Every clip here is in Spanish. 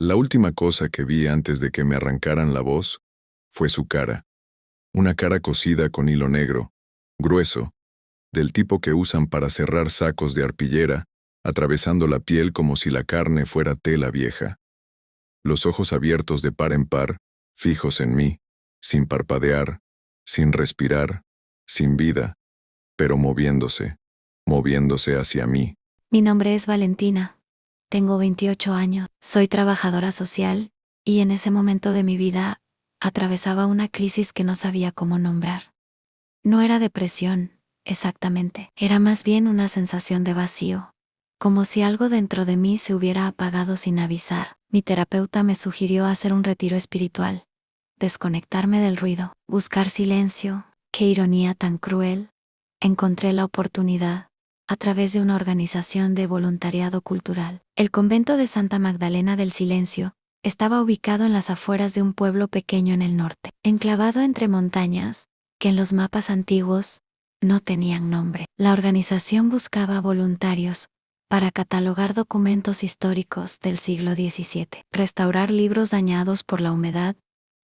La última cosa que vi antes de que me arrancaran la voz fue su cara. Una cara cosida con hilo negro, grueso, del tipo que usan para cerrar sacos de arpillera, atravesando la piel como si la carne fuera tela vieja. Los ojos abiertos de par en par, fijos en mí, sin parpadear, sin respirar, sin vida, pero moviéndose hacia mí. Mi nombre es Valentina. Tengo 28 años. Soy trabajadora social y en ese momento de mi vida atravesaba una crisis que no sabía cómo nombrar. No era depresión, exactamente. Era más bien una sensación de vacío, como si algo dentro de mí se hubiera apagado sin avisar. Mi terapeuta me sugirió hacer un retiro espiritual, desconectarme del ruido, buscar silencio. Qué ironía tan cruel. Encontré la oportunidad a través de una organización de voluntariado cultural. El convento de Santa Magdalena del Silencio estaba ubicado en las afueras de un pueblo pequeño en el norte, enclavado entre montañas que en los mapas antiguos no tenían nombre. La organización buscaba voluntarios para catalogar documentos históricos del siglo XVII, restaurar libros dañados por la humedad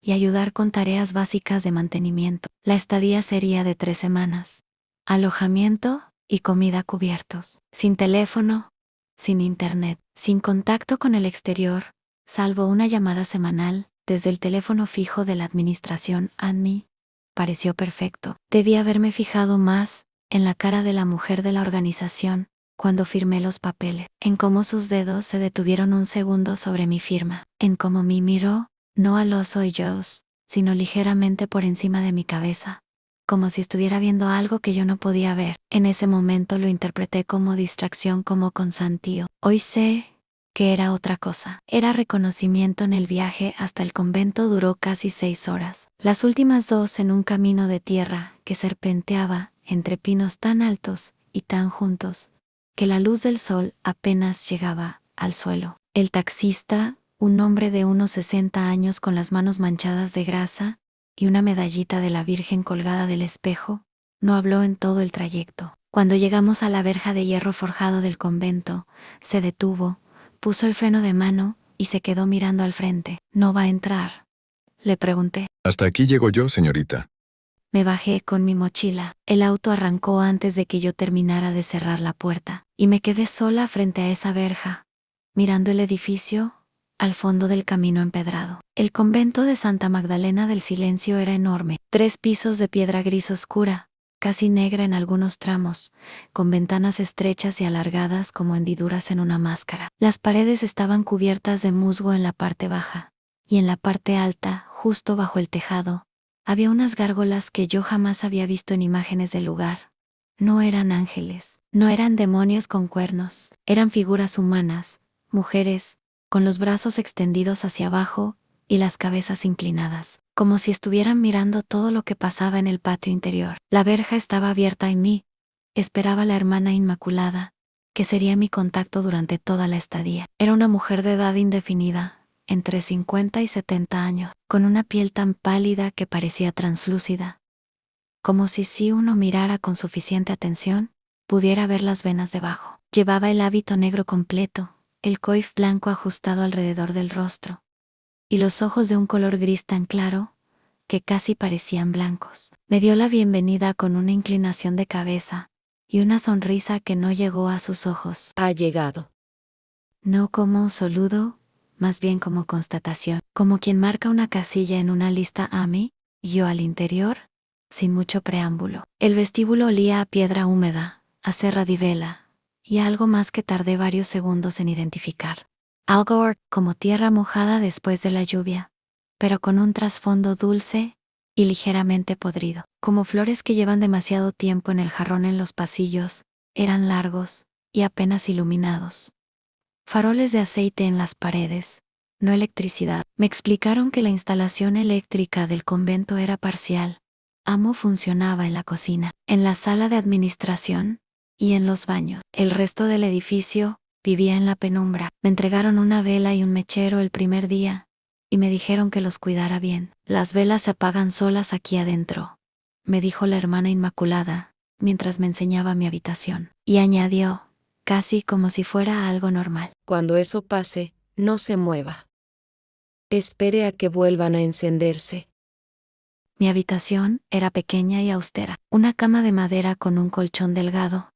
y ayudar con tareas básicas de mantenimiento. La estadía sería de 3 semanas. Alojamiento y comida cubiertos. Sin teléfono, sin internet, sin contacto con el exterior, salvo una llamada semanal desde el teléfono fijo de la administración ANMI. Pareció perfecto. Debí haberme fijado más en la cara de la mujer de la organización cuando firmé los papeles, en cómo sus dedos se detuvieron un segundo sobre mi firma, en cómo me miró, no a los ojos, sino ligeramente por encima de mi cabeza, como si estuviera viendo algo que yo no podía ver. En ese momento lo interpreté como distracción, como consantío. Hoy sé que era otra cosa. Era reconocimiento. En el viaje hasta el convento duró casi 6 horas. Las últimas 2 en un camino de tierra que serpenteaba entre pinos tan altos y tan juntos que la luz del sol apenas llegaba al suelo. El taxista, un hombre de unos 60 años con las manos manchadas de grasa y una medallita de la Virgen colgada del espejo, no habló en todo el trayecto. Cuando llegamos a la verja de hierro forjado del convento, se detuvo, puso el freno de mano y se quedó mirando al frente. ¿No va a entrar?, le pregunté. Hasta aquí llego yo, señorita. Me bajé con mi mochila. El auto arrancó antes de que yo terminara de cerrar la puerta, y me quedé sola frente a esa verja, mirando el edificio al fondo del camino empedrado. El convento de Santa Magdalena del Silencio era enorme, 3 pisos de piedra gris oscura, casi negra en algunos tramos, con ventanas estrechas y alargadas como hendiduras en una máscara. Las paredes estaban cubiertas de musgo en la parte baja, y en la parte alta, justo bajo el tejado, había unas gárgolas que yo jamás había visto en imágenes del lugar. No eran ángeles, no eran demonios con cuernos, eran figuras humanas, mujeres, con los brazos extendidos hacia abajo y las cabezas inclinadas, como si estuvieran mirando todo lo que pasaba en el patio interior. La verja estaba abierta en mí. Esperaba la hermana Inmaculada, que sería mi contacto durante toda la estadía. Era una mujer de edad indefinida, entre 50 y 70 años, con una piel tan pálida que parecía translúcida, como si uno mirara con suficiente atención, pudiera ver las venas debajo. Llevaba el hábito negro completo, el coif blanco ajustado alrededor del rostro, y los ojos de un color gris tan claro que casi parecían blancos. Me dio la bienvenida con una inclinación de cabeza y una sonrisa que no llegó a sus ojos. Ha llegado. No como saludo, más bien como constatación, como quien marca una casilla en una lista AMI, yo al interior, sin mucho preámbulo. El vestíbulo olía a piedra húmeda, a serra di vela, y a algo más que tardé varios segundos en identificar. Algo como tierra mojada después de la lluvia, pero con un trasfondo dulce y ligeramente podrido. Como flores que llevan demasiado tiempo en el jarrón. En los pasillos, eran largos y apenas iluminados. Faroles de aceite en las paredes, no electricidad. Me explicaron que la instalación eléctrica del convento era parcial. Amo funcionaba en la cocina, en la sala de administración y en los baños. El resto del edificio vivía en la penumbra. Me entregaron una vela y un mechero el primer día y me dijeron que los cuidara bien. Las velas se apagan solas aquí adentro, me dijo la hermana Inmaculada mientras me enseñaba mi habitación. Y añadió, casi como si fuera algo normal: Cuando eso pase, no se mueva. Espere a que vuelvan a encenderse. Mi habitación era pequeña y austera. Una cama de madera con un colchón delgado,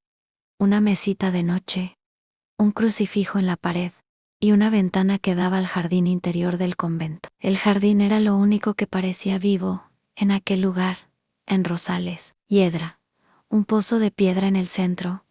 una mesita de noche, un crucifijo en la pared y una ventana que daba al jardín interior del convento. El jardín era lo único que parecía vivo en aquel lugar, en Rosales, hiedra, un pozo de piedra en el centro,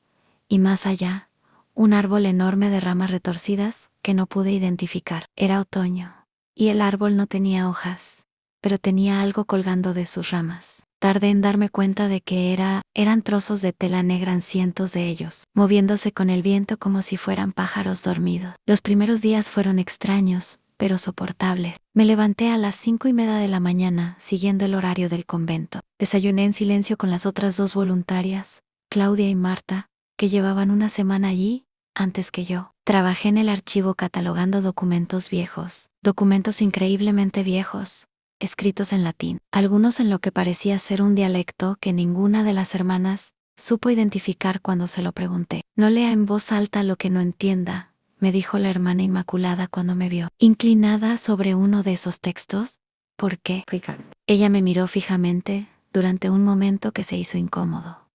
y más allá, un árbol enorme de ramas retorcidas que no pude identificar. Era otoño, y el árbol no tenía hojas, pero tenía algo colgando de sus ramas. Tardé en darme cuenta de que eran trozos de tela negra en cientos de ellos, moviéndose con el viento como si fueran pájaros dormidos. Los primeros días fueron extraños, pero soportables. Me levanté a las 5:30 de la mañana, siguiendo el horario del convento. Desayuné en silencio con las otras 2 voluntarias, Claudia y Marta, que llevaban una semana allí antes que yo. Trabajé en el archivo catalogando documentos viejos, documentos increíblemente viejos, escritos en latín, algunos en lo que parecía ser un dialecto que ninguna de las hermanas supo identificar cuando se lo pregunté. No lea en voz alta lo que no entienda, me dijo la hermana Inmaculada cuando me vio, inclinada sobre uno de esos textos. ¿Por qué? Ella me miró fijamente durante un momento que se hizo incómodo.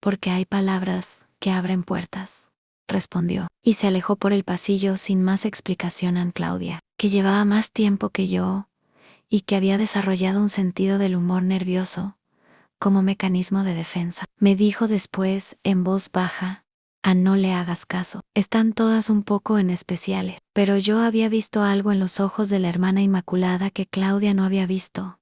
Porque hay palabras que abren puertas, respondió, y se alejó por el pasillo sin más explicación a Claudia, que llevaba más tiempo que yo y que había desarrollado un sentido del humor nervioso como mecanismo de defensa. Me dijo después, en voz baja, no le hagas caso, están todas un poco en especiales. Pero yo había visto algo en los ojos de la hermana Inmaculada que Claudia no había visto.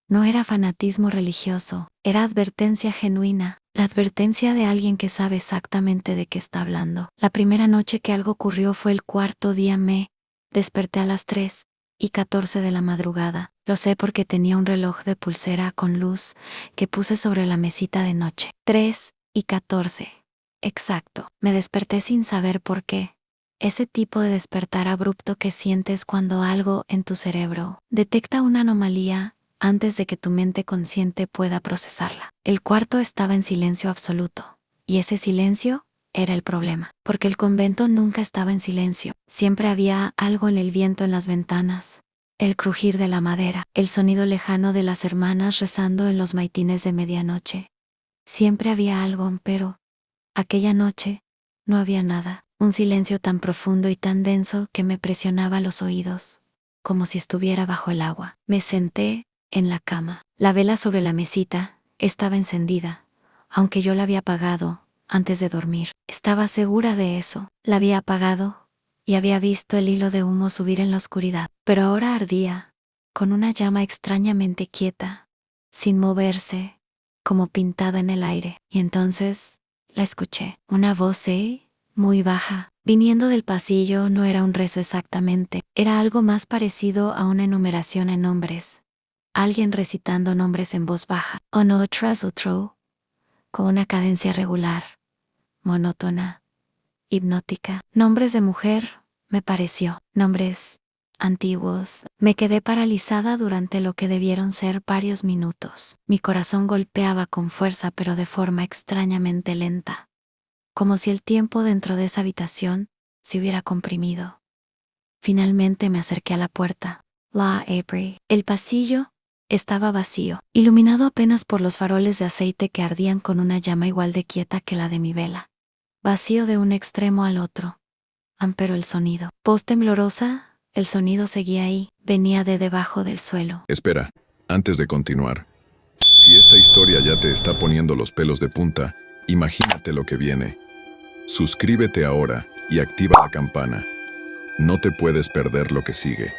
No era fanatismo religioso, era advertencia genuina, la advertencia de alguien que sabe exactamente de qué está hablando. La primera noche que algo ocurrió fue el 4.º día. Me desperté a las 3:14 de la madrugada. Lo sé porque tenía un reloj de pulsera con luz que puse sobre la mesita de noche. 3:14. Exacto. Me desperté sin saber por qué. Ese tipo de despertar abrupto que sientes cuando algo en tu cerebro detecta una anomalía antes de que tu mente consciente pueda procesarla. El cuarto estaba en silencio absoluto, y ese silencio era el problema, porque el convento nunca estaba en silencio. Siempre había algo en el viento en las ventanas, el crujir de la madera, el sonido lejano de las hermanas rezando en los maitines de medianoche. Siempre había algo, pero aquella noche no había nada. Un silencio tan profundo y tan denso que me presionaba los oídos, como si estuviera bajo el agua. Me senté en la cama. La vela sobre la mesita estaba encendida, aunque yo la había apagado antes de dormir. Estaba segura de eso. La había apagado y había visto el hilo de humo subir en la oscuridad. Pero ahora ardía, con una llama extrañamente quieta, sin moverse, como pintada en el aire. Y entonces la escuché. Una voz muy baja, viniendo del pasillo. No era un rezo exactamente, era algo más parecido a una enumeración en nombres. Alguien recitando nombres en voz baja, uno tras otro, con una cadencia regular, monótona, hipnótica. Nombres de mujer, me pareció. Nombres antiguos. Me quedé paralizada durante lo que debieron ser varios minutos. Mi corazón golpeaba con fuerza, pero de forma extrañamente lenta, como si el tiempo dentro de esa habitación se hubiera comprimido. Finalmente me acerqué a la puerta. La abrí. El pasillo estaba vacío, iluminado apenas por los faroles de aceite que ardían con una llama igual de quieta que la de mi vela. Vacío de un extremo al otro. Pero el sonido. Voz temblorosa, el sonido seguía ahí, venía de debajo del suelo. Espera, antes de continuar. Si esta historia ya te está poniendo los pelos de punta, imagínate lo que viene. Suscríbete ahora y activa la campana. No te puedes perder lo que sigue.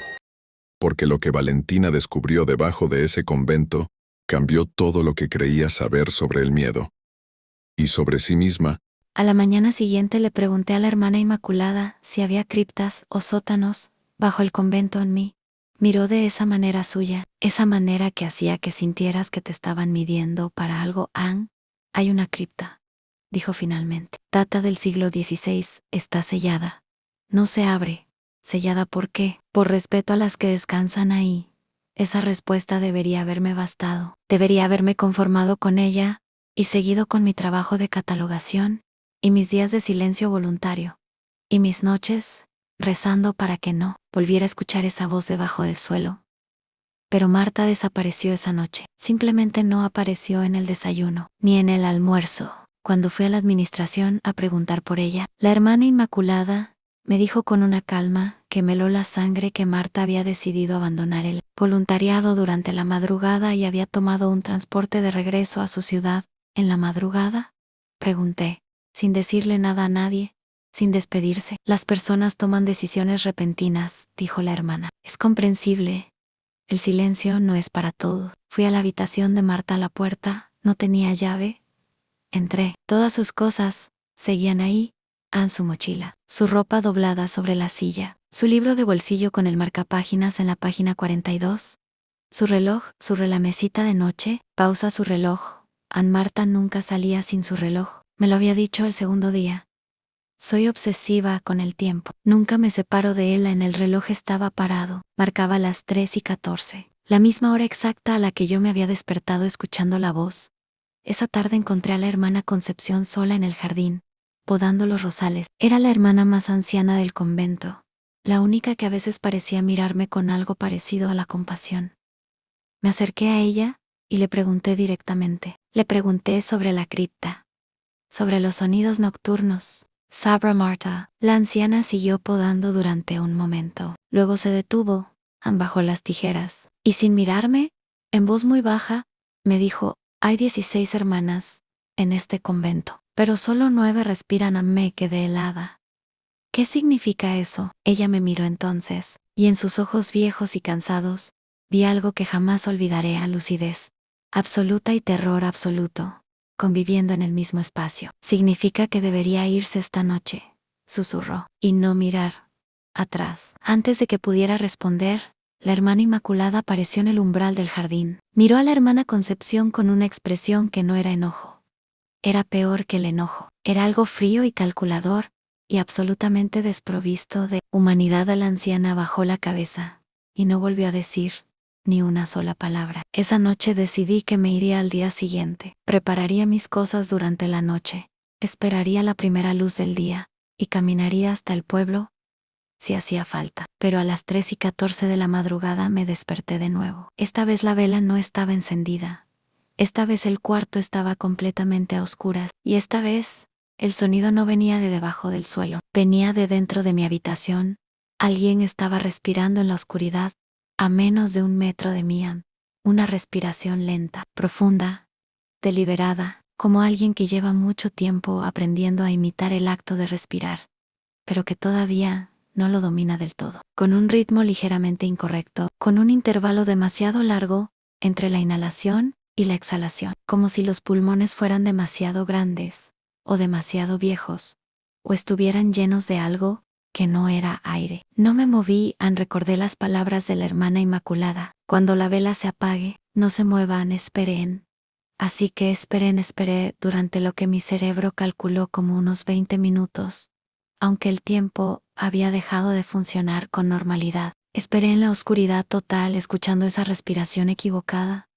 Porque lo que Valentina descubrió debajo de ese convento cambió todo lo que creía saber sobre el miedo. Y sobre sí misma. A la mañana siguiente le pregunté a la hermana Inmaculada si había criptas o sótanos bajo el convento. En mí miró de esa manera suya, esa manera que hacía que sintieras que te estaban midiendo para algo. Hay una cripta, dijo finalmente. Data del siglo XVI, está sellada. No se abre. ¿Sellada por qué? Por respeto a las que descansan ahí. Esa respuesta debería haberme bastado. Debería haberme conformado con ella y seguido con mi trabajo de catalogación y mis días de silencio voluntario y mis noches rezando para que no volviera a escuchar esa voz debajo del suelo. Pero Marta desapareció esa noche. Simplemente no apareció en el desayuno, ni en el almuerzo. Cuando fui a la administración a preguntar por ella, la hermana Inmaculada me dijo con una calma que me heló la sangre que Marta había decidido abandonar el voluntariado durante la madrugada y había tomado un transporte de regreso a su ciudad. ¿En la madrugada?, pregunté, sin decirle nada a nadie, sin despedirse. Las personas toman decisiones repentinas, dijo la hermana. Es comprensible. El silencio no es para todos. Fui a la habitación de Marta a la puerta, no tenía llave. Entré. Todas sus cosas seguían ahí, en su mochila, su ropa doblada sobre la silla, su libro de bolsillo con el marcapáginas en la página 42, su reloj sobre la mesita de noche, pausa su reloj. Marta nunca salía sin su reloj. Me lo había dicho el segundo día. Soy obsesiva con el tiempo. Nunca me separo de él. En el reloj estaba parado. Marcaba las 3:14. La misma hora exacta a la que yo me había despertado escuchando la voz. Esa tarde encontré a la hermana Concepción sola en el jardín, podando los rosales. Era la hermana más anciana del convento, la única que a veces parecía mirarme con algo parecido a la compasión. Me acerqué a ella y le pregunté directamente. Le pregunté sobre la cripta, sobre los sonidos nocturnos. Sabra Marta. La anciana siguió podando durante un momento. Luego se detuvo, bajó las tijeras, y sin mirarme, en voz muy baja, me dijo: hay 16 hermanas en este convento, pero solo 9 respiran. Me quedé helada. ¿Qué significa eso? Ella me miró entonces, y en sus ojos viejos y cansados, vi algo que jamás olvidaré: a lucidez absoluta y terror absoluto, conviviendo en el mismo espacio. Significa que debería irse esta noche, susurró, y no mirar atrás. Antes de que pudiera responder, la hermana Inmaculada apareció en el umbral del jardín. Miró a la hermana Concepción con una expresión que no era enojo. Era peor que el enojo. Era algo frío y calculador, y absolutamente desprovisto de humanidad. La anciana bajó la cabeza, y no volvió a decir ni una sola palabra. Esa noche decidí que me iría al día siguiente. Prepararía mis cosas durante la noche, esperaría la primera luz del día, y caminaría hasta el pueblo, si hacía falta. Pero a las 3:14 de la madrugada me desperté de nuevo. Esta vez la vela no estaba encendida. Esta vez el cuarto estaba completamente a oscuras, y esta vez el sonido no venía de debajo del suelo, venía de dentro de mi habitación. Alguien estaba respirando en la oscuridad, a menos de 1 metro de mí. Una respiración lenta, profunda, deliberada, como alguien que lleva mucho tiempo aprendiendo a imitar el acto de respirar, pero que todavía no lo domina del todo. Con un ritmo ligeramente incorrecto, con un intervalo demasiado largo entre la inhalación y la exhalación, como si los pulmones fueran demasiado grandes, o demasiado viejos, o estuvieran llenos de algo que no era aire. No me moví. Recordé las palabras de la hermana Inmaculada: cuando la vela se apague, no se muevan, esperen. Así que esperé durante lo que mi cerebro calculó como unos 20 minutos. Aunque el tiempo había dejado de funcionar con normalidad. Esperé en la oscuridad total, escuchando esa respiración equivocada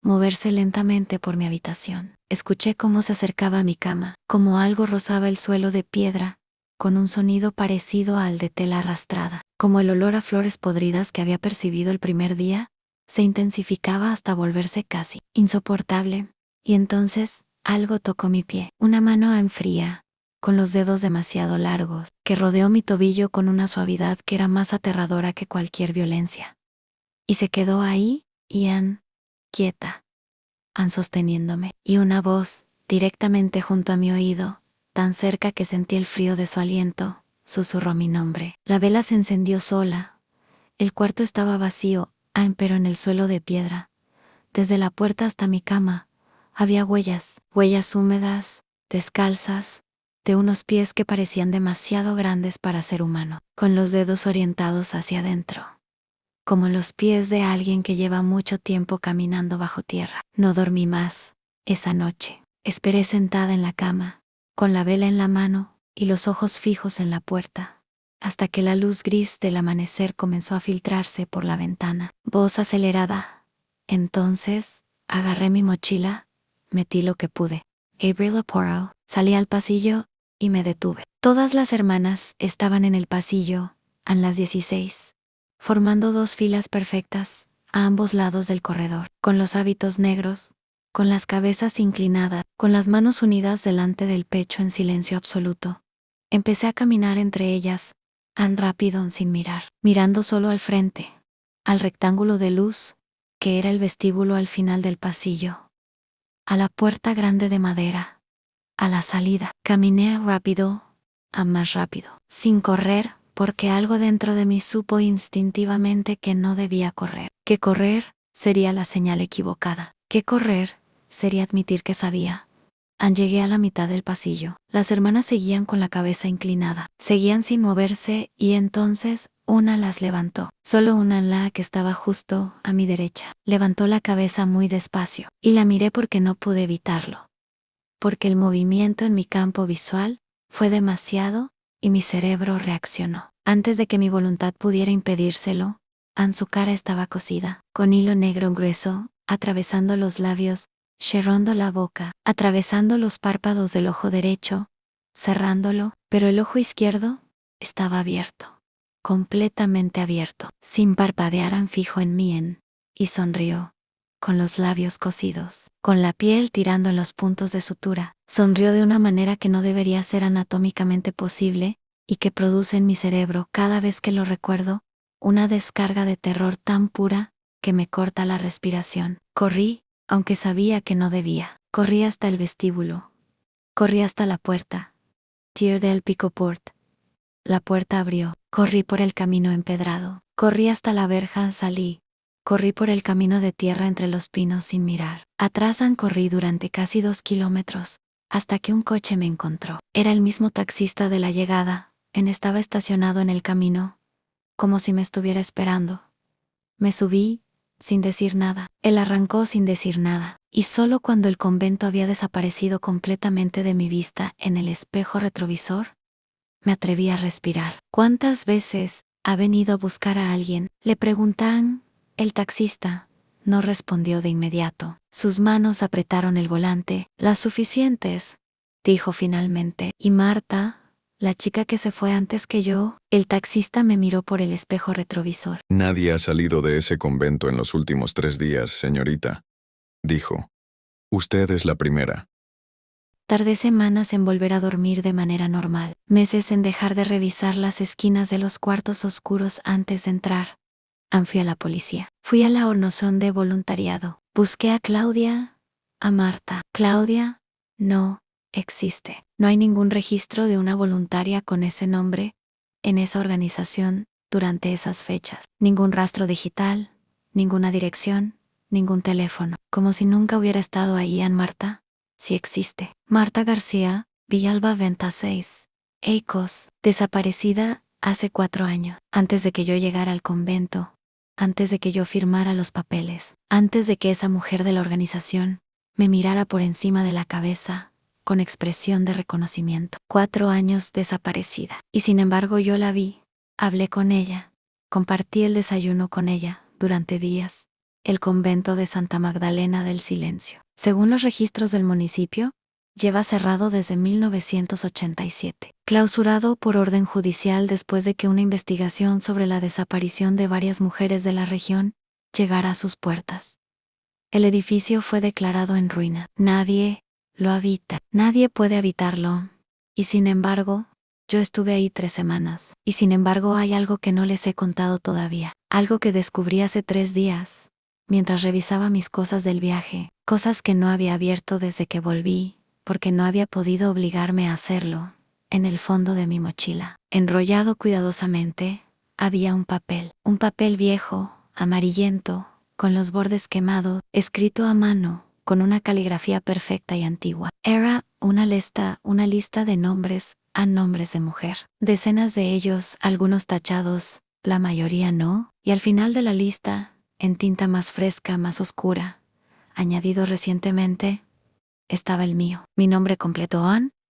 moverse lentamente por mi habitación. Escuché cómo se acercaba a mi cama, como algo rozaba el suelo de piedra, con un sonido parecido al de tela arrastrada, como el olor a flores podridas que había percibido el primer día, se intensificaba hasta volverse casi insoportable. Y entonces, algo tocó mi pie, una mano fría, con los dedos demasiado largos, que rodeó mi tobillo con una suavidad que era más aterradora que cualquier violencia. Y se quedó ahí, quieta, sosteniéndome, y una voz, directamente junto a mi oído, tan cerca que sentí el frío de su aliento, susurró mi nombre. La vela se encendió sola. El cuarto estaba vacío, pero en el suelo de piedra, desde la puerta hasta mi cama, había huellas húmedas, descalzas, de unos pies que parecían demasiado grandes para ser humano, con los dedos orientados hacia adentro, como los pies de alguien que lleva mucho tiempo caminando bajo tierra. No dormí más esa noche. Esperé sentada en la cama, con la vela en la mano y los ojos fijos en la puerta, hasta que la luz gris del amanecer comenzó a filtrarse por la ventana. Voz acelerada. Entonces, agarré mi mochila, metí lo que pude. Abrí la puerta, salí al pasillo y me detuve. Todas las hermanas estaban en el pasillo, en las 16, formando 2 filas perfectas a ambos lados del corredor, con los hábitos negros, con las cabezas inclinadas, con las manos unidas delante del pecho en silencio absoluto. Empecé a caminar entre ellas, tan rápido sin mirar, mirando solo al frente, al rectángulo de luz, que era el vestíbulo al final del pasillo, a la puerta grande de madera, a la salida. Caminé rápido, a más rápido, sin correr, porque algo dentro de mí supo instintivamente que no debía correr, que correr sería la señal equivocada, que correr sería admitir que sabía. Llegué a la mitad del pasillo. Las hermanas seguían con la cabeza inclinada, seguían sin moverse y entonces una las levantó. Solo una, la que estaba justo a mi derecha. Levantó la cabeza muy despacio y la miré porque no pude evitarlo. Porque el movimiento en mi campo visual fue demasiado y mi cerebro reaccionó. Antes de que mi voluntad pudiera impedírselo, su cara estaba cosida, con hilo negro grueso, atravesando los labios, cerrando la boca, atravesando los párpados del ojo derecho, cerrándolo, pero el ojo izquierdo estaba abierto, completamente abierto, sin parpadear, fijo en mí, y sonrió, con los labios cosidos, con la piel tirando en los puntos de sutura. Sonrió de una manera que no debería ser anatómicamente posible y que produce en mi cerebro, cada vez que lo recuerdo, una descarga de terror tan pura que me corta la respiración. Corrí, aunque sabía que no debía. Corrí hasta el vestíbulo. Corrí hasta la puerta. Tier del Picoport. La puerta abrió. Corrí por el camino empedrado. Corrí hasta la verja, salí. Corrí por el camino de tierra entre los pinos sin mirar. Atrás corrí durante casi 2 kilómetros, hasta que un coche me encontró. Era el mismo taxista de la llegada. Estaba estacionado en el camino, como si me estuviera esperando. Me subí, sin decir nada. Él arrancó sin decir nada, y solo cuando el convento había desaparecido completamente de mi vista en el espejo retrovisor, me atreví a respirar. ¿Cuántas veces ha venido a buscar a alguien?, le preguntan. El taxista no respondió de inmediato. Sus manos apretaron el volante. Las suficientes, dijo finalmente. ¿Y Marta, la chica que se fue antes que yo? El taxista me miró por el espejo retrovisor. Nadie ha salido de ese convento en los últimos 3 días, señorita, dijo. Usted es la primera. Tardé semanas en volver a dormir de manera normal, meses en dejar de revisar las esquinas de los cuartos oscuros antes de entrar. Fui a la policía. Fui a la hornozón de voluntariado. Busqué a Claudia, a Marta. Claudia no existe. No hay ningún registro de una voluntaria con ese nombre en esa organización durante esas fechas. Ningún rastro digital, ninguna dirección, ningún teléfono. Como si nunca hubiera estado ahí. Marta sí existe. Marta García, Villalba 26, Ecos, desaparecida hace 4 años, antes de que yo llegara al convento. Antes de que yo firmara los papeles, antes de que esa mujer de la organización me mirara por encima de la cabeza, con expresión de reconocimiento. 4 años desaparecida. Y sin embargo yo la vi, hablé con ella, compartí el desayuno con ella durante días. El convento de Santa Magdalena del Silencio, según los registros del municipio, lleva cerrado desde 1987, clausurado por orden judicial después de que una investigación sobre la desaparición de varias mujeres de la región llegara a sus puertas. El edificio fue declarado en ruina. Nadie lo habita, nadie puede habitarlo. Y sin embargo, yo estuve ahí 3 semanas. Y sin embargo hay algo que no les he contado todavía, algo que descubrí hace 3 días, mientras revisaba mis cosas del viaje, cosas que no había abierto desde que volví, porque no había podido obligarme a hacerlo. En el fondo de mi mochila, enrollado cuidadosamente, había un papel viejo, amarillento, con los bordes quemados, escrito a mano, con una caligrafía perfecta y antigua. Era una lista de nombres, nombres de mujer. Decenas de ellos, algunos tachados, la mayoría no, y al final de la lista, en tinta más fresca, más oscura, añadido recientemente, estaba el mío, mi nombre completo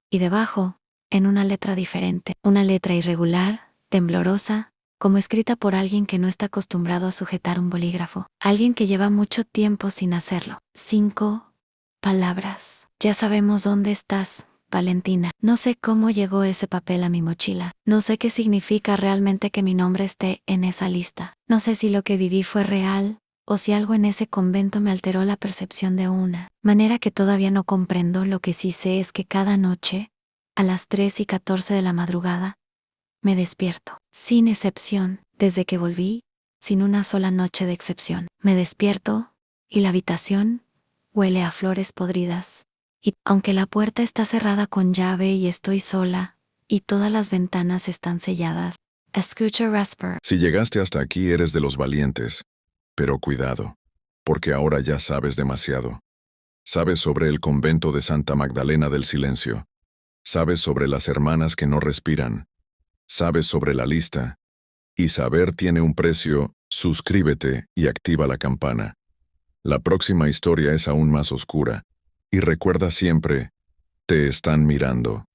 y debajo, en una letra diferente, una letra irregular, temblorosa, como escrita por alguien que no está acostumbrado a sujetar un bolígrafo, alguien que lleva mucho tiempo sin hacerlo. 5 palabras. Ya sabemos dónde estás, Valentina. No sé cómo llegó ese papel a mi mochila. No sé qué significa realmente que mi nombre esté en esa lista. No sé si lo que viví fue real, o si algo en ese convento me alteró la percepción de una manera que todavía no comprendo. Lo que sí sé es que cada noche, a las 3:14 de la madrugada, me despierto, sin excepción, desde que volví, sin una sola noche de excepción. Me despierto, y la habitación huele a flores podridas. Y, aunque la puerta está cerrada con llave y estoy sola, y todas las ventanas están selladas, escucho respirar. Si llegaste hasta aquí eres de los valientes. Pero cuidado, porque ahora ya sabes demasiado. Sabes sobre el convento de Santa Magdalena del Silencio. Sabes sobre las hermanas que no respiran. Sabes sobre la lista. Y saber tiene un precio. Suscríbete y activa la campana. La próxima historia es aún más oscura. Y recuerda siempre, te están mirando.